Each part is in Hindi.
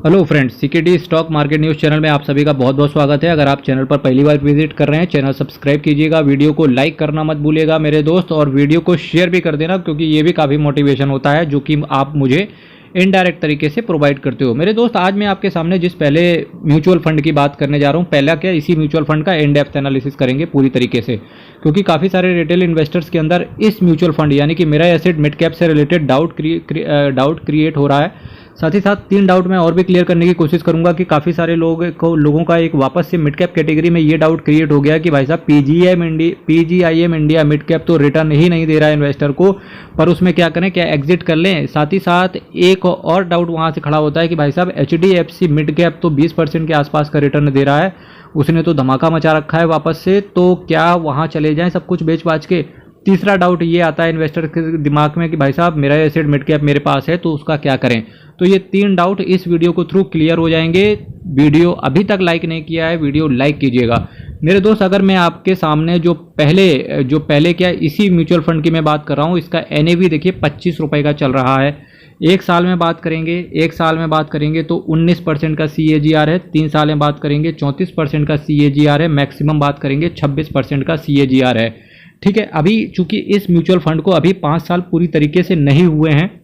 Hello friends, CKD stock market news channel में आप सभी का बहुत बहुत स्वागत है। अगर आप चैनल पर पहली बार विजिट कर रहे हैं, चैनल सब्सक्राइब कीजिएगा, वीडियो को लाइक करना मत भूलिएगा मेरे दोस्त, और वीडियो को शेयर भी कर देना क्योंकि ये भी काफ़ी मोटिवेशन होता है जो कि आप मुझे इनडायरेक्ट तरीके से प्रोवाइड करते हो मेरे दोस्त। आज मैं आपके सामने जिस पहले म्यूचुअल फंड की बात करने जा रहा हूँ, पहला क्या इसी म्यूचुअल फंड का इन डेप्थ एनालिसिस करेंगे पूरी तरीके से, क्योंकि काफ़ी सारे रिटेल इन्वेस्टर्स के अंदर इस म्यूचुअल फंड यानी कि मेरा एसेट मिड कैप से रिलेटेड डाउट क्रिएट हो रहा है। साथ ही साथ 3 डाउट मैं और भी क्लियर करने की कोशिश करूंगा कि काफ़ी सारे लोगों का एक वापस से मिड कैप कैटेगरी में ये डाउट क्रिएट हो गया कि भाई साहब पीजीआईएम इंडिया मिड कैप तो रिटर्न ही नहीं दे रहा है इन्वेस्टर को, पर उसमें क्या करें, क्या एग्जिट कर लें। साथ ही साथ एक और डाउट वहाँ से खड़ा होता है कि भाई साहब HDFC मिड कैप तो 20% के आसपास का रिटर्न दे रहा है, उसने तो धमाका मचा रखा है वापस से, तो क्या वहाँ चले जाएँ सब कुछ बेच बाच के। तीसरा डाउट ये आता है इन्वेस्टर के दिमाग में कि भाई साहब मेरा एसेट मिड कैप मेरे पास है तो उसका क्या करें। तो ये 3 डाउट इस वीडियो को थ्रू क्लियर हो जाएंगे। वीडियो अभी तक लाइक नहीं किया है, वीडियो लाइक कीजिएगा मेरे दोस्त। अगर मैं आपके सामने जो पहले क्या इसी म्यूचुअल फंड की मैं बात कर रहा हूँ, इसका NAV देखिए 25 रुपये का चल रहा है। एक साल में बात करेंगे तो 19% का CAGR है। 3 साल में बात करेंगे 34% का CAGR है। मैक्सिमम बात करेंगे 26% का CAGR है। ठीक है, अभी चूंकि इस म्यूचुअल फंड को अभी 5 साल पूरी तरीके से नहीं हुए हैं,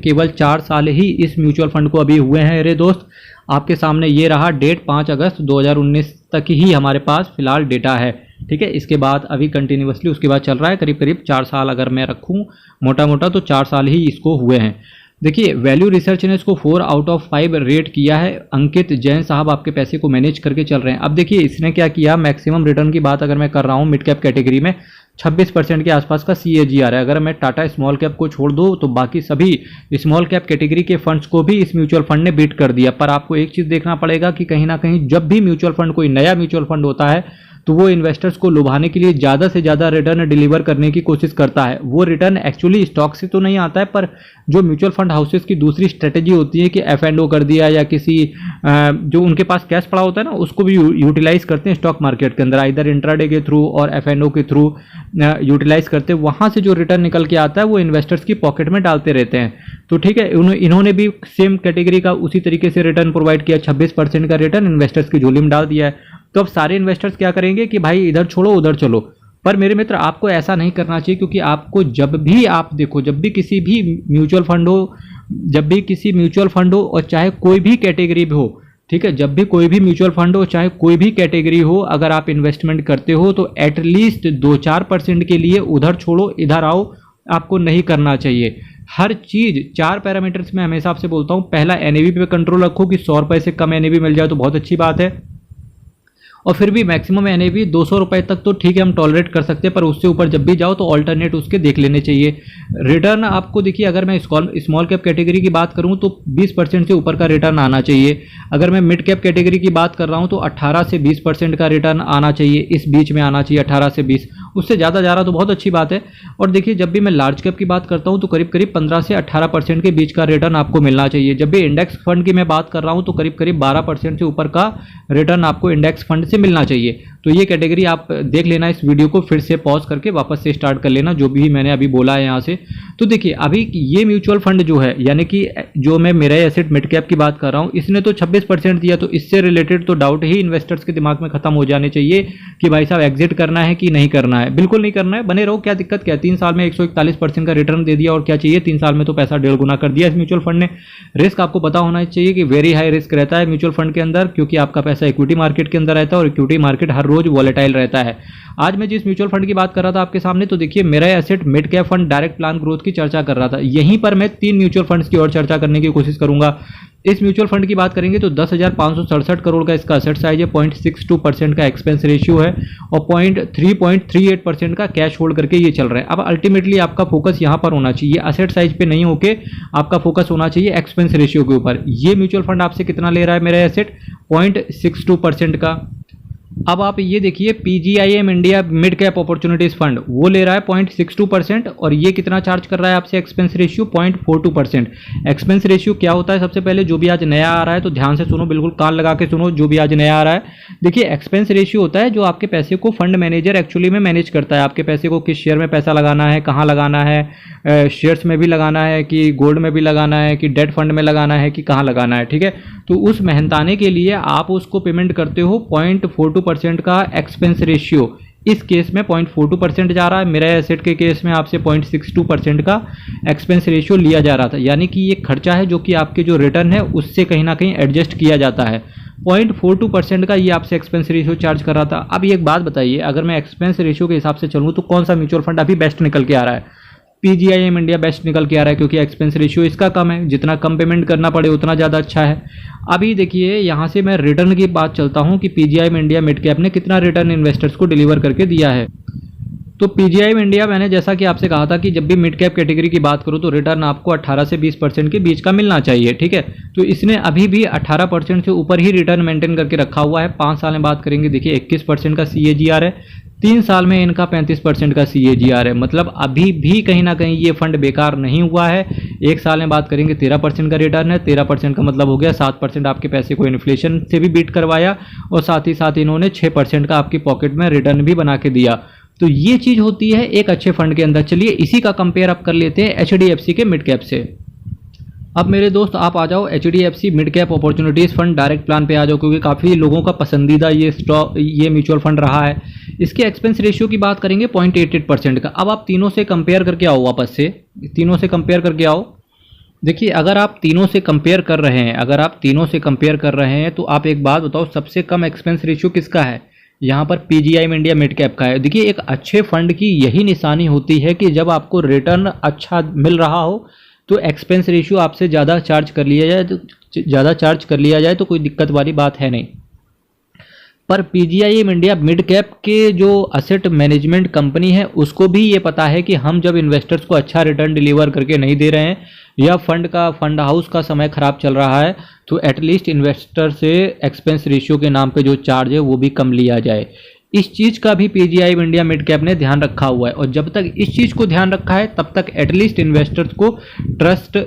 केवल 4 साल ही इस म्यूचुअल फंड को अभी हुए हैं मेरे दोस्त। आपके सामने ये रहा डेट 5 अगस्त 2019 तक ही हमारे पास फिलहाल डेटा है। ठीक है, इसके बाद अभी कंटिन्यूसली उसके बाद चल रहा है, करीब करीब 4 साल अगर मैं रखूँ मोटा मोटा तो 4 साल ही इसको हुए हैं। देखिए, वैल्यू रिसर्च ने इसको 4 आउट ऑफ 5 रेट किया है। अंकित जैन साहब आपके पैसे को मैनेज करके चल रहे हैं। अब देखिए इसने क्या किया, मैक्सिमम रिटर्न की बात अगर मैं कर रहा हूँ मिड कैप कैटेगरी में 26% के आसपास का CAGR है। अगर मैं टाटा स्मॉल कैप को छोड़ दूँ तो बाकी सभी स्मॉल कैप कैटेगरी के फंड्स को भी इस म्यूचुअल फंड ने बीट कर दिया। पर आपको एक चीज़ देखना पड़ेगा कि कहीं ना कहीं जब भी म्यूचुअल फंड कोई नया म्यूचुअल फंड होता है तो वो इन्वेस्टर्स को लुभाने के लिए ज़्यादा से ज़्यादा रिटर्न डिलीवर करने की कोशिश करता है। वो रिटर्न एक्चुअली स्टॉक से तो नहीं आता है, पर जो म्यूचुअल फंड हाउसेस की दूसरी स्ट्रेटेजी होती है कि F&O कर दिया या किसी जो उनके पास कैश पड़ा होता है ना, उसको भी यूटिलाइज करते हैं स्टॉक मार्केट के अंदर, इधर इंट्राडे के थ्रू और F&O के थ्रू यूटिलाइज करते हैं। वहाँ से जो रिटर्न निकल के आता है वो इन्वेस्टर्स की पॉकेट में डालते रहते हैं। तो ठीक है, इन्होंने भी सेम कैटेगरी का उसी तरीके से रिटर्न प्रोवाइड किया, 26% का रिटर्न इन्वेस्टर्स की झोली में डाल दिया है। तो अब सारे इन्वेस्टर्स क्या करेंगे कि भाई इधर छोड़ो उधर चलो। पर मेरे मित्र, आपको ऐसा नहीं करना चाहिए, क्योंकि आपको जब भी किसी भी म्यूचुअल फंड हो और चाहे कोई भी कैटेगरी भी हो, ठीक है, जब भी कोई भी म्यूचुअल फंड हो चाहे कोई भी कैटेगरी हो, अगर आप इन्वेस्टमेंट करते हो तो एटलीस्ट 2-4% के लिए उधर छोड़ो इधर आओ, आपको नहीं करना चाहिए। हर चीज़ 4 पैरामीटर्स में हमेशा आपसे बोलता हूँ। पहला, NAV पे कंट्रोल रखो कि 100 रुपये से कम NAV मिल जाए तो बहुत अच्छी बात है, और फिर भी मैक्सिमम NAV 200 रुपये तक तो ठीक है हम टॉलरेट कर सकते हैं, पर उससे ऊपर जब भी जाओ तो ऑल्टरनेट उसके देख लेने चाहिए। रिटर्न आपको देखिए, अगर मैं स्मॉल कैप कैटेगरी की बात करूं तो 20% से ऊपर का रिटर्न आना चाहिए। अगर मैं मिड कैप कैटेगरी की बात कर रहा हूं तो 18 से 20% का रिटर्न आना चाहिए, इस बीच में आना चाहिए 18 से 20। उससे ज़्यादा जा रहा तो बहुत अच्छी बात है। और देखिए, जब भी मैं लार्ज कैप की बात करता हूँ तो करीब करीब 15 से 18% के बीच का रिटर्न आपको मिलना चाहिए। जब भी इंडेक्स फंड की मैं बात कर रहा हूँ तो करीब करीब 12% से ऊपर का रिटर्न आपको इंडेक्स फंड से मिलना चाहिए। तो ये कैटेगरी आप देख लेना, इस वीडियो को फिर से पॉज करके वापस से स्टार्ट कर लेना जो भी मैंने अभी बोला है यहाँ से। तो देखिए, अभी ये म्यूचुअल फंड जो है, यानी कि जो मैं मेरा एसेट मिड कैप की बात कर रहा हूँ, इसने तो 26% दिया, तो इससे रिलेटेड तो डाउट ही इन्वेस्टर्स के दिमाग में खत्म हो जाने चाहिए कि भाई साहब एग्जिट करना है कि नहीं करना है। बिल्कुल नहीं करना है, बने रहो, क्या दिक्कत क्या है। 3 साल में 141% का रिटर्न दे दिया और क्या चाहिए, 3 साल में तो पैसा 1.5 गुना कर दिया इस म्यूचुअल फंड ने। रिस्क आपको पता होना चाहिए कि वेरी हाई रिस्क रहता है म्यूचुअल फंड के अंदर, क्योंकि आपका पैसा इक्विटी मार्केट के अंदर रहता है और इक्विटी मार्केट हर रोज वॉलेटाइल रहता है। आज मैं जिस म्यूचुअल फंड की बात कर रहा था आपके सामने, तो देखिए मेरा asset mid cap fund direct plan growth की चर्चा कर रहा था। यहीं पर मैं 3 म्यूचुअल फंड्स की और चर्चा करने की कोशिश करूंगा। इस म्यूचुअल फंड की बात करेंगे तो 10,567 करोड़ का इसका असेट साइज है, 0.62% का एक्सपेंस रेशियो है और 3.38% का कैश होल्ड करके ये चल रहा है। अब अल्टीमेटली आपका फोकस यहाँ पर होना चाहिए, असेट साइज पे नहीं होके आपका फोकस होना चाहिए एक्सपेंस रेशियो के ऊपर। ये म्यूचुअल फंड आपसे कितना ले रहा है मेरा एसेट, 0.62% का। अब आप ये देखिए PGIM India mid cap opportunities fund वो ले रहा है 0.62% और ये कितना चार्ज कर रहा है आपसे एक्सपेंस रेशियो 0.42%। एक्सपेंस रेशियो क्या होता है, सबसे पहले जो भी आज नया आ रहा है तो ध्यान से सुनो, बिल्कुल कान लगा के सुनो, जो भी आज नया आ रहा है। देखिए एक्सपेंस रेशियो होता है जो आपके पैसे को फंड मैनेजर एक्चुअली में मैनेज करता है, आपके पैसे को किस शेयर में पैसा लगाना है, कहाँ लगाना है, शेयर्स में भी लगाना है कि गोल्ड में भी लगाना है कि डेट फंड में लगाना है कि कहाँ लगाना है, ठीक है। तो उस मेहनताने के लिए आप उसको पेमेंट करते हो 0.42% का एक्सपेंस रेशियो। इस केस में 0.42% जा रहा है, मेरा एसेट के केस में आपसे 0.62% का एक्सपेंस रेशियो लिया जा रहा था, यानी कि ये खर्चा है जो कि आपके जो रिटर्न है उससे कहीं ना कहीं एडजस्ट किया जाता है। 0.42% का ये आपसे एक्सपेंस रेशियो चार्ज कर रहा था। अब एक बात बताइए, अगर मैं एक्सपेंस रेशियो के हिसाब से चलूँ तो कौन सा म्यूचुअल फंड अभी बेस्ट निकल के आ रहा है? PGIM इंडिया बेस्ट निकल के आ रहा है, क्योंकि एक्सपेंस रेशियो इसका कम है, जितना कम पेमेंट करना पड़े उतना ज़्यादा अच्छा है। अभी देखिए यहाँ से मैं रिटर्न की बात चलता हूँ कि PGIM इंडिया मिड कैप ने कितना रिटर्न इन्वेस्टर्स को डिलीवर करके दिया है। तो PGIM इंडिया, मैंने जैसा कि आपसे कहा था कि जब भी मिड कैप कैटेगरी की बात करूँ तो रिटर्न आपको 18 से 20% के बीच का मिलना चाहिए, ठीक है। तो इसने अभी भी 18% से ऊपर ही रिटर्न मेंटेन करके रखा हुआ है। 5 साल में बात करेंगे, देखिए 21% का CAGR है, 3 साल में इनका 35% का CAGR है, मतलब अभी भी कहीं ना कहीं ये फंड बेकार नहीं हुआ है। 1 साल में बात करेंगे 13% का रिटर्न है, 13% का मतलब हो गया 7% आपके पैसे को इन्फ्लेशन से भी बीट करवाया और साथ ही साथ इन्होंने 6% का आपकी पॉकेट में रिटर्न भी बना के दिया। तो ये चीज़ होती है एक अच्छे फंड के अंदर। चलिए इसी का कंपेयर आप कर लेते हैं HDFC के मिड कैप से। अब मेरे दोस्त आप आ जाओ HDFC mid cap opportunities fund direct plan पे आ जाओ, क्योंकि काफ़ी लोगों का पसंदीदा ये म्यूचुअल फंड रहा है। इसके एक्सपेंस रेशियो की बात करेंगे 0.88% का। अब आप तीनों से कंपेयर करके आओ, वापस से तीनों से कंपेयर करके आओ। देखिए अगर आप तीनों से कंपेयर कर रहे हैं तो आप एक बात बताओ, सबसे कम एक्सपेंस रेशियो किसका है? यहाँ पर PGIM इंडिया मिड कैप का है। देखिए एक अच्छे फंड की यही निशानी होती है कि जब आपको रिटर्न अच्छा मिल रहा हो तो एक्सपेंस रेशियो आपसे ज़्यादा चार्ज कर लिया जाए तो कोई दिक्कत वाली बात है नहीं। पर PGIM इंडिया मिड कैप के जो असेट मैनेजमेंट कंपनी है उसको भी ये पता है कि हम जब इन्वेस्टर्स को अच्छा रिटर्न डिलीवर करके नहीं दे रहे हैं या फंड हाउस का समय खराब चल रहा है तो एटलीस्ट इन्वेस्टर से एक्सपेंस रेशियो के नाम पे जो चार्ज है वो भी कम लिया जाए। इस चीज़ का भी PGIM इंडिया मिड कैप ने ध्यान रखा हुआ है, और जब तक इस चीज़ को ध्यान रखा है तब तक एटलीस्ट इन्वेस्टर्स को ट्रस्ट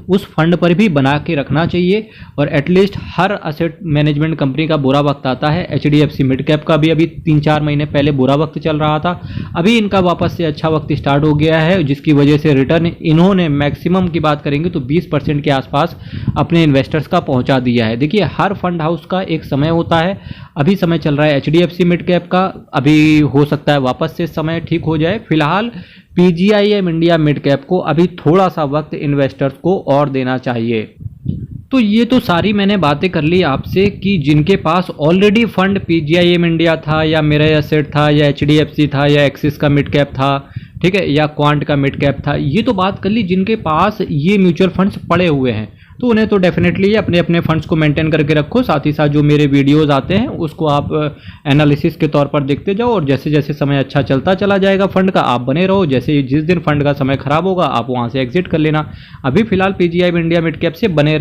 उस फंड पर भी बना के रखना चाहिए। और एटलीस्ट हर असेट मैनेजमेंट कंपनी का बुरा वक्त आता है, HDFC मिड कैप का भी अभी 3-4 महीने पहले बुरा वक्त चल रहा था, अभी इनका वापस से अच्छा वक्त स्टार्ट हो गया है, जिसकी वजह से रिटर्न इन्होंने मैक्सिमम की बात करेंगे तो 20% के आसपास अपने इन्वेस्टर्स का पहुँचा दिया है। देखिए हर फंड हाउस का एक समय होता है, अभी समय चल रहा है HDFC मिड कैप का, अभी हो सकता है वापस से समय ठीक हो जाए। फिलहाल PGIM इंडिया मिड कैप को अभी थोड़ा सा वक्त इन्वेस्टर्स को और देना चाहिए। तो ये तो सारी मैंने बातें कर ली आपसे कि जिनके पास ऑलरेडी फंड PGIM इंडिया था या मेरा एसेट था या HDFC था या एक्सिस का मिड कैप था, ठीक है, या क्वांट का मिड कैप था, ये तो बात कर ली जिनके पास ये म्यूचुअल फंड्स पड़े हुए हैं। तो उन्हें तो डेफिनेटली अपने अपने फंड्स को मेंटेन करके रखो, साथ ही साथ जो मेरे वीडियोस आते हैं उसको आप एनालिसिस के तौर पर देखते जाओ, और जैसे जैसे समय अच्छा चलता चला जाएगा फंड का आप बने रहो। जैसे जिस दिन फंड का समय खराब होगा आप वहाँ से एग्जिट कर लेना। अभी फिलहाल PGIM इंडिया मिड कैप से बने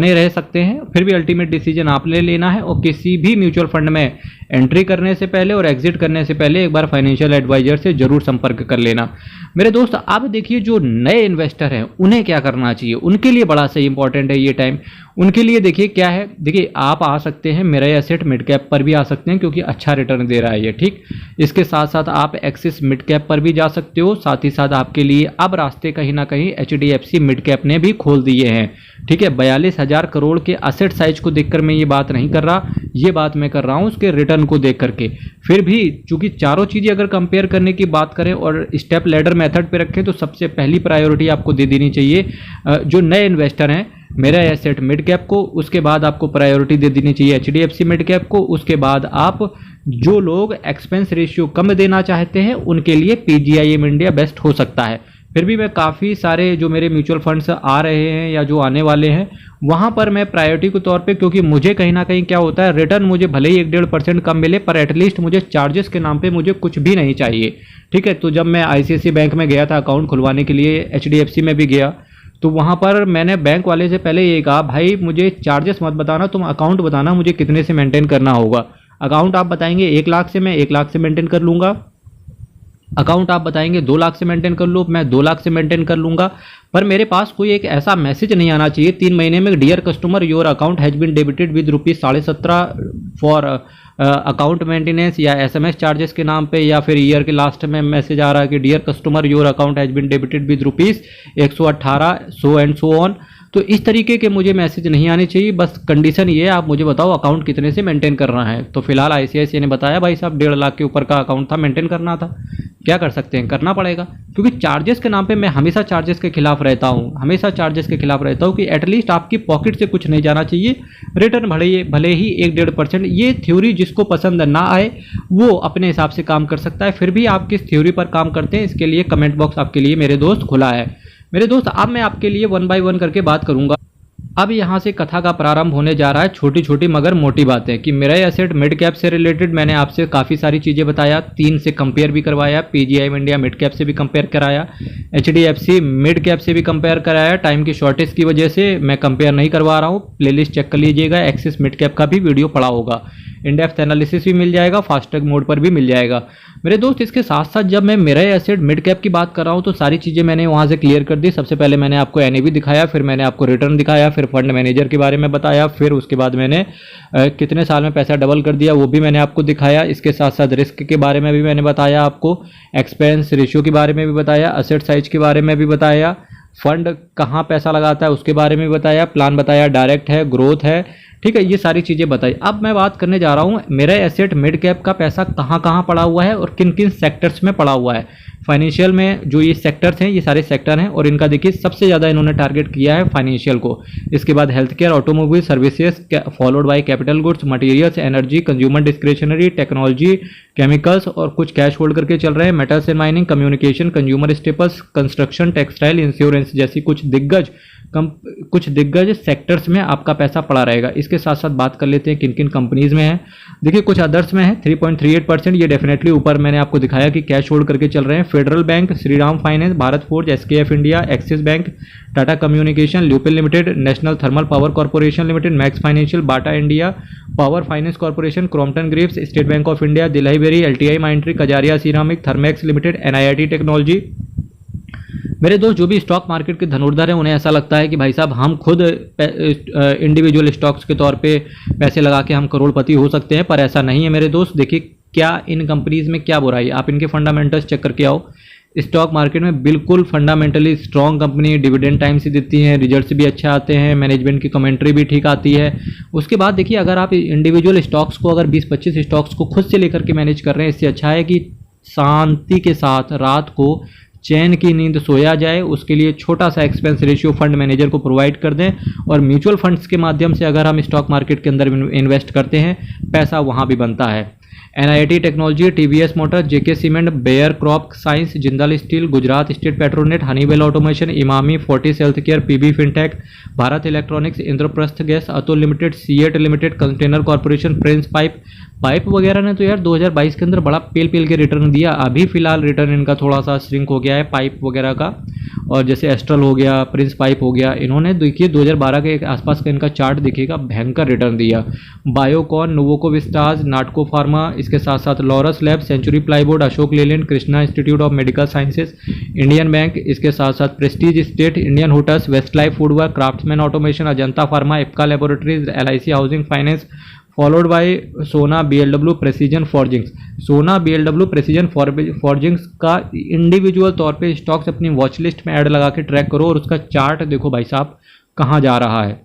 रह सकते हैं, फिर भी अल्टीमेट डिसीजन आपने लेना है। और किसी भी म्यूचुअल फंड में एंट्री करने से पहले और एग्जिट करने से पहले एक बार फाइनेंशियल एडवाइजर से जरूर संपर्क कर लेना। मेरे दोस्त अब देखिए जो नए इन्वेस्टर हैं उन्हें क्या करना चाहिए, उनके लिए बड़ा सही इंपॉर्टेंट है ये टाइम। उनके लिए देखिए क्या है, देखिए आप आ सकते हैं मेरा एसेट मिड कैप पर भी आ सकते हैं क्योंकि अच्छा रिटर्न दे रहा है ये, ठीक। इसके साथ साथ आप एक्सिस मिड कैप पर भी जा सकते हो। साथ ही साथ आपके लिए अब रास्ते कहीं ना कहीं HDFC मिड कैप ने भी खोल दिए हैं, ठीक है। 42,000 करोड़ के असेट साइज को देखकर मैं ये बात नहीं कर रहा, ये बात मैं कर रहा हूँ उसके रिटर्न को देख करके। फिर भी चूंकि चारों चीज़ें अगर कंपेयर करने की बात करें और स्टेप लैडर मेथड पे रखें तो सबसे पहली प्रायोरिटी आपको दे देनी चाहिए जो नए इन्वेस्टर हैं मेरा एसेट मिड कैप को, उसके बाद आपको प्रायोरिटी दे देनी चाहिए HDFC मिड कैप को, उसके बाद आप जो लोग एक्सपेंस रेशियो कम देना चाहते हैं उनके लिए PGIM इंडिया बेस्ट हो सकता है। फिर भी मैं काफ़ी सारे जो मेरे म्यूचुअल फंड्स आ रहे हैं या जो आने वाले हैं वहाँ पर मैं प्रायोरिटी के तौर पे, क्योंकि मुझे कहीं ना कहीं क्या होता है, रिटर्न मुझे भले ही 1-1.5% कम मिले पर एटलीस्ट मुझे चार्जेस के नाम पे मुझे कुछ भी नहीं चाहिए, ठीक है। तो जब मैं ICICI बैंक में गया था अकाउंट खुलवाने के लिए, HDFC में भी गया, तो वहाँ पर मैंने बैंक वाले से पहले ये कहा, भाई मुझे चार्जेस मत बताना, तुम अकाउंट बताना मुझे कितने से मेंटेन करना होगा। अकाउंट आप बताएंगे 1 लाख से, मैं 1 लाख से मेंटेन कर लूँगा। अकाउंट आप बताएंगे 2 लाख से मेंटेन कर लो, मैं 2 लाख से मेंटेन कर लूँगा। पर मेरे पास कोई एक ऐसा मैसेज नहीं आना चाहिए 3 महीने में, dear customer your account has been debited with ₹17.5 for account maintenance, या SMS चार्जेस के नाम पे, या फिर ईयर के लास्ट में मैसेज आ रहा है कि dear customer your account has been debited with ₹118 so and so on. तो इस तरीके के मुझे मैसेज नहीं आने चाहिए। बस कंडीशन ये है, आप मुझे बताओ अकाउंट कितने से मेंटेन करना है। तो फिलहाल ICICI ने बताया भाई साहब 1.5 लाख के ऊपर का अकाउंट था, मेंटेन करना था। क्या कर सकते हैं, करना पड़ेगा, क्योंकि चार्जेस के नाम पे मैं हमेशा चार्जेस के खिलाफ रहता हूँ, हमेशा चार्जेस के खिलाफ रहता हूँ कि एटलीस्ट आपकी पॉकेट से कुछ नहीं जाना चाहिए। रिटर्न भले ही 1-1.5%, ये थ्योरी जिसको पसंद ना आए वो अपने हिसाब से काम कर सकता है। फिर भी आप किस थ्योरी पर काम करते हैं, इसके लिए कमेंट बॉक्स आपके लिए मेरे दोस्त खुला है। मेरे दोस्त अब मैं आपके लिए 1 बाय 1 करके बात करूंगा। अब यहाँ से कथा का प्रारंभ होने जा रहा है, छोटी छोटी मगर मोटी बातें, कि मेरा एसेट मिड कैप से रिलेटेड मैंने आपसे काफ़ी सारी चीज़ें बताया, 3 से कंपेयर भी करवाया, PGI इंडिया मिड कैप से भी कंपेयर कराया, HDFC मिड कैप से भी कंपेयर कराया। टाइम की शॉर्टेज की वजह से मैं कंपेयर नहीं करवा रहा हूँ, प्लेलिस्ट चेक कर लीजिएगा, एक्सिस मिड कैप का भी वीडियो पड़ा होगा, इन डेप्थ एनालिसिस भी मिल जाएगा, फास्ट ट्रैक मोड पर भी मिल जाएगा। मेरे दोस्त इसके साथ साथ जब मैं मेरा एसेट मिड कैप की बात कर रहा हूँ तो सारी चीज़ें मैंने वहाँ से क्लियर कर दी। सबसे पहले मैंने आपको NAV दिखाया, फिर मैंने आपको रिटर्न दिखाया, फिर फंड मैनेजर के बारे में बताया, फिर उसके बाद मैंने कितने साल में पैसा डबल कर दिया वो भी मैंने आपको दिखाया। इसके साथ साथ रिस्क के बारे में भी मैंने बताया, आपको एक्सपेंस रेशियो के बारे में भी बताया, असेट साइज के बारे में भी बताया, फंड कहाँ पैसा लगाता है उसके बारे में भी बताया, प्लान बताया, डायरेक्ट है, ग्रोथ है, ठीक है, ये सारी चीज़ें बताई। अब मैं बात करने जा रहा हूँ मेरा एसेट मिड कैप का पैसा कहाँ कहाँ पड़ा हुआ है और किन किन सेक्टर्स में पड़ा हुआ है। फाइनेंशियल में जो ये सेक्टर्स हैं, ये सारे सेक्टर हैं, और इनका देखिए सबसे ज़्यादा इन्होंने टारगेट किया है फाइनेंशियल को। इसके बाद health care, automobile services, followed by capital goods, materials, energy, consumer discretionary, technology, chemicals, और कुछ कैश होल्ड करके चल रहे हैं, metals and mining, communication, consumer staples, construction, textile, insurance जैसी कुछ दिग्गज सेक्टर्स में आपका पैसा पड़ा रहेगा। इसके साथ साथ बात कर लेते हैं किन किन कंपनीज में है। देखिए कुछ अदर्स में है 3.38%, ये डेफिनेटली ऊपर मैंने आपको दिखाया कि कैश होल्ड करके चल रहे हैं। Federal bank, Shriram finance, Bharat forge, SKF India, axis bank, Tata communication, Lupin limited, national thermal power corporation limited, max financial, Bata India, power finance corporation, Crompton Greaves, state bank of India, Delhivery, LTI Mindtree, Kajaria ceramic, Thermax limited, NIIT technology. मेरे दोस्त जो भी स्टॉक मार्केट के धनुर्धर हैं उन्हें ऐसा लगता है कि भाई साहब हम खुद इंडिविजुअल स्टॉक्स के तौर पे पैसे लगा के हम करोड़पति हो सकते हैं, पर ऐसा नहीं है मेरे दोस्त। देखिए क्या इन कंपनीज में क्या बुराई, आप इनके फंडामेंटल्स चेक करके आओ। स्टॉक मार्केट में बिल्कुल fundamentally strong company, dividend time से देती हैं, रिजल्ट्स भी अच्छे आते हैं, मैनेजमेंट की कमेंट्री भी ठीक आती है। उसके बाद देखिए अगर आप इंडिविजुअल स्टॉक्स को अगर 20-25 स्टॉक्स को खुद से लेकर के मैनेज कर रहे हैं, इससे अच्छा है कि शांति के साथ रात को चैन की नींद सोया जाए। उसके लिए छोटा सा एक्सपेंस रेशियो फंड मैनेजर को प्रोवाइड कर दें, और म्यूचुअल फंड्स के माध्यम से अगर हम स्टॉक मार्केट के अंदर इन्वेस्ट करते हैं पैसा वहाँ भी बनता है। NIIT technology, TVS motor, JK cement, Bayer crop science, Jindal steel, Gujarat state Petronet, Honeywell automation, Emami, Fortis health care, PB fintech, Bharat electronics, Indraprastha gas, Atul limited, CEAT limited, container corporation, Prince pipe वगैरह ने तो यार 2022 के अंदर बड़ा पेल के रिटर्न दिया। अभी फिलहाल रिटर्न इनका थोड़ा सा श्रिंक हो गया है पाइप वगैरह का, और जैसे एस्ट्रल हो गया, प्रिंस पाइप हो गया, इन्होंने देखिए 2012 के आसपास का इनका चार्ट दिखेगा, भयंकर रिटर्न दिया। बायोकॉन, नोवोको विस्टाज, नाटको फार्मा, इसके साथ साथ Laurus lab, century plyboard, Ashok Leyland, Krishna institute of medical sciences, Indian bank, इसके साथ साथ prestige estate, Indian hotels, Westlife foodwork, craftsman automation, Ajanta pharma, Ipca laboratories, LIC housing finance, followed by Sona BLW precision forgings. Sona BLW precision फॉर्जिंग्स का इंडिविजुअल तौर पे स्टॉक्स अपनी वॉच लिस्ट में ऐड लगा के ट्रैक करो, और उसका चार्ट देखो भाई साहब कहाँ जा रहा है,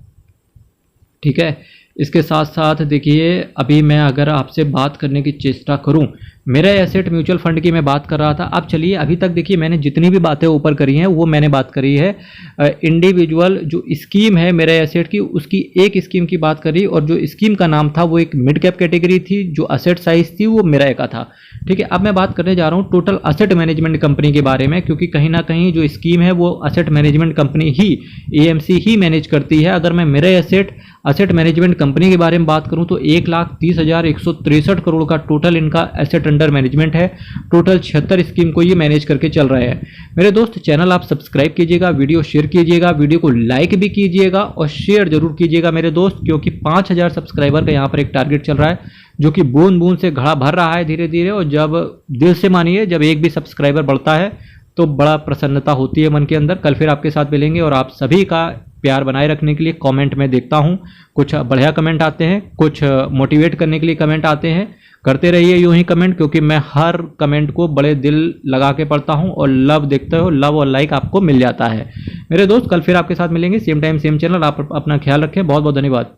ठीक है। इसके साथ साथ देखिए अभी मैं अगर आपसे बात करने की चेष्टा करूं, मेरा एसेट म्यूचुअल फंड की मैं बात कर रहा था। अब चलिए अभी तक देखिए मैंने जितनी भी बातें ऊपर करी हैं वो मैंने बात करी है इंडिविजुअल जो स्कीम है मेरा एसेट की, उसकी एक स्कीम की बात करी, और जो स्कीम का नाम था वो एक मिड कैप कैटेगरी थी, जो असेट साइज थी वो मेरा का था, ठीक है। अब मैं बात करने जा रहा हूँ टोटल असेट मैनेजमेंट कंपनी के बारे में, क्योंकि कहीं ना कहीं जो स्कीम है वो असेट मैनेजमेंट कंपनी ही AMC ही मैनेज करती है। अगर मैं मेरा असेट मैनेजमेंट कंपनी के बारे में बात करूं तो 1,30,163 करोड़ का टोटल इनका एसेट अंडर मैनेजमेंट है। टोटल 76 स्कीम को ये मैनेज करके चल रहा है। मेरे दोस्त चैनल आप सब्सक्राइब कीजिएगा, वीडियो शेयर कीजिएगा, वीडियो को लाइक भी कीजिएगा और शेयर जरूर कीजिएगा मेरे दोस्त, क्योंकि 5000 सब्सक्राइबर का यहाँ पर एक टारगेट चल रहा है जो कि बूंद बूंद से घड़ा भर रहा है धीरे धीरे। और जब दिल से मानिए, जब एक भी सब्सक्राइबर बढ़ता है तो बड़ा प्रसन्नता होती है मन के अंदर। कल फिर आपके साथ मिलेंगे और आप सभी का प्यार बनाए रखने के लिए कमेंट में देखता हूं, कुछ बढ़िया कमेंट आते हैं, कुछ मोटिवेट करने के लिए कमेंट आते हैं। करते रहिए यूं ही कमेंट, क्योंकि मैं हर कमेंट को बड़े दिल लगा के पढ़ता हूं और लव देखते हो, लव और लाइक आपको मिल जाता है। मेरे दोस्त कल फिर आपके साथ मिलेंगे, सेम टाइम सेम चैनल। आप अपना ख्याल रखें। बहुत बहुत धन्यवाद।